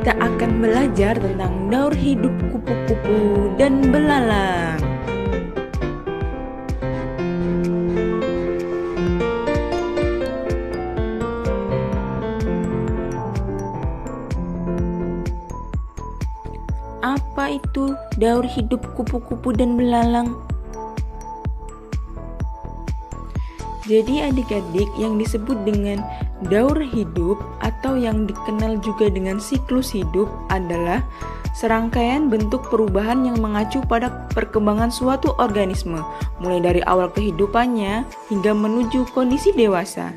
kita akan belajar tentang daur hidup kupu-kupu dan belalang. Apa itu daur hidup kupu-kupu dan belalang? Jadi adik-adik, yang disebut dengan daur hidup atau yang dikenal juga dengan siklus hidup adalah serangkaian bentuk perubahan yang mengacu pada perkembangan suatu organisme, mulai dari awal kehidupannya hingga menuju kondisi dewasa.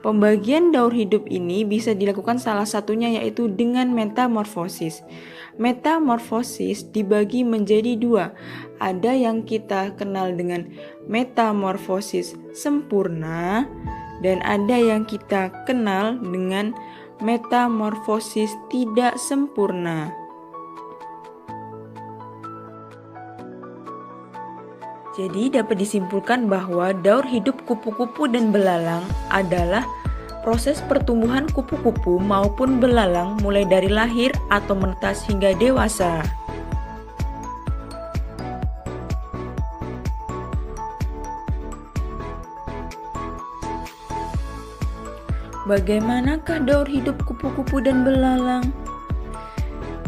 Pembagian daur hidup ini bisa dilakukan salah satunya yaitu dengan metamorfosis. Metamorfosis dibagi menjadi dua. Ada yang kita kenal dengan metamorfosis sempurna dan ada yang kita kenal dengan metamorfosis tidak sempurna. Jadi dapat disimpulkan bahwa daur hidup kupu-kupu dan belalang adalah proses pertumbuhan kupu-kupu maupun belalang mulai dari lahir atau menetas hingga dewasa. Bagaimanakah daur hidup kupu-kupu dan belalang?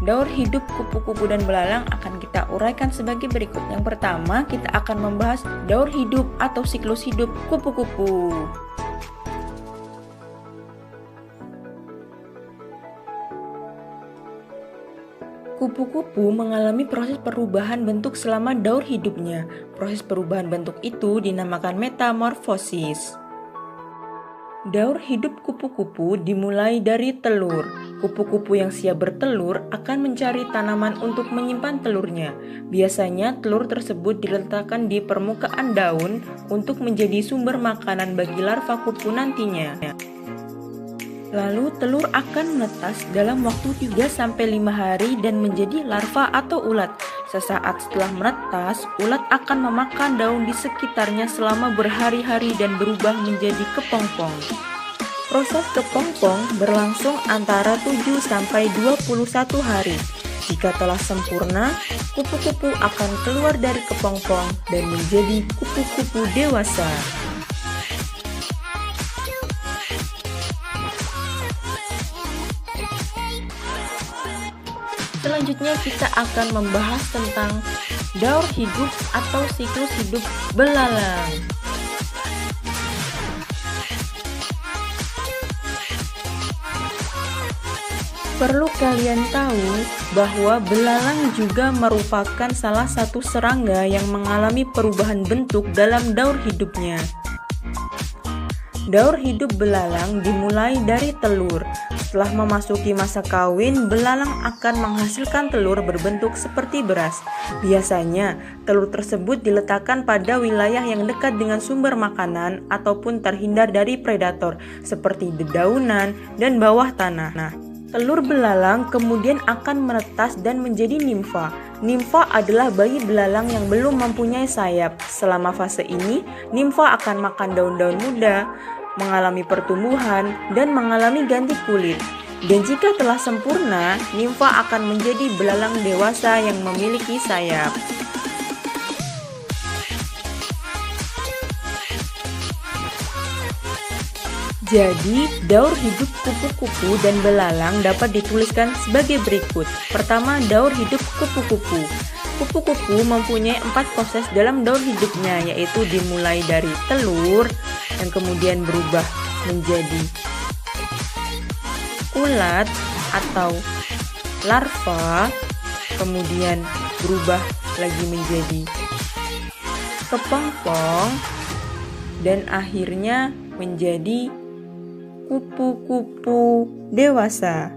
Daur hidup kupu-kupu dan belalang akan kita uraikan sebagai berikut. Yang pertama, kita akan membahas daur hidup atau siklus hidup kupu-kupu. Kupu-kupu mengalami proses perubahan bentuk selama daur hidupnya. Proses perubahan bentuk itu dinamakan metamorfosis. Daur hidup kupu-kupu dimulai dari telur. Kupu-kupu yang siap bertelur akan mencari tanaman untuk menyimpan telurnya. Biasanya telur tersebut diletakkan di permukaan daun untuk menjadi sumber makanan bagi larva kupu nantinya. Lalu telur akan menetas dalam waktu 3-5 hari dan menjadi larva atau ulat. Sesaat setelah menetas, ulat akan memakan daun di sekitarnya selama berhari-hari dan berubah menjadi kepompong. Proses kepompong berlangsung antara 7-21 hari. Jika telah sempurna, kupu-kupu akan keluar dari kepompong dan menjadi kupu-kupu dewasa. Selanjutnya kita akan membahas tentang daur hidup atau siklus hidup belalang. Perlu kalian tahu bahwa belalang juga merupakan salah satu serangga yang mengalami perubahan bentuk dalam daur hidupnya. Daur hidup belalang dimulai dari telur. Setelah memasuki masa kawin, belalang akan menghasilkan telur berbentuk seperti beras. Biasanya, telur tersebut diletakkan pada wilayah yang dekat dengan sumber makanan ataupun terhindar dari predator seperti dedaunan dan bawah tanah. Telur belalang kemudian akan menetas dan menjadi nimfa. Nimfa adalah bayi belalang yang belum mempunyai sayap. Selama fase ini, nimfa akan makan daun-daun muda, mengalami pertumbuhan, dan mengalami ganti kulit. Dan jika telah sempurna, nimfa akan menjadi belalang dewasa yang memiliki sayap. Jadi, daur hidup kupu-kupu dan belalang dapat dituliskan sebagai berikut. Pertama, daur hidup kupu-kupu. Kupu-kupu mempunyai 4 proses dalam daur hidupnya, yaitu dimulai dari telur, yang kemudian berubah menjadi ulat atau larva, kemudian berubah lagi menjadi kepompong, dan akhirnya menjadi kupu-kupu dewasa.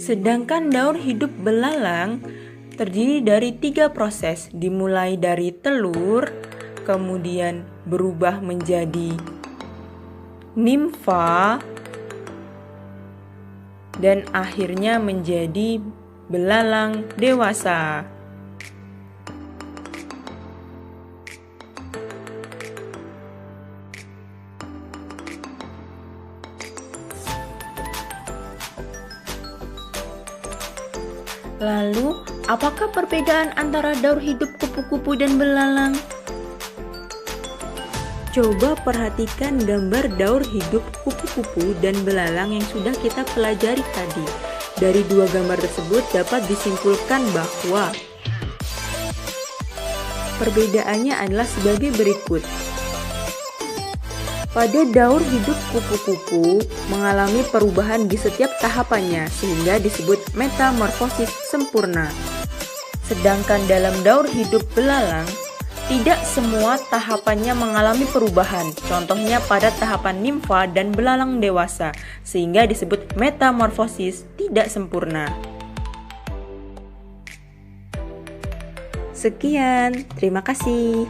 Sedangkan daur hidup belalang terdiri dari 3 proses, dimulai dari telur, kemudian berubah menjadi nimfa, dan akhirnya menjadi belalang dewasa. Lalu, apakah perbedaan antara daur hidup kupu-kupu dan belalang? Coba perhatikan gambar daur hidup kupu-kupu dan belalang yang sudah kita pelajari tadi. Dari dua gambar tersebut dapat disimpulkan bahwa perbedaannya adalah sebagai berikut. Pada daur hidup kupu-kupu mengalami perubahan di setiap tahapannya sehingga disebut metamorfosis sempurna. Sedangkan dalam daur hidup belalang, tidak semua tahapannya mengalami perubahan, contohnya pada tahapan nimfa dan belalang dewasa, sehingga disebut metamorfosis tidak sempurna. Sekian, terima kasih.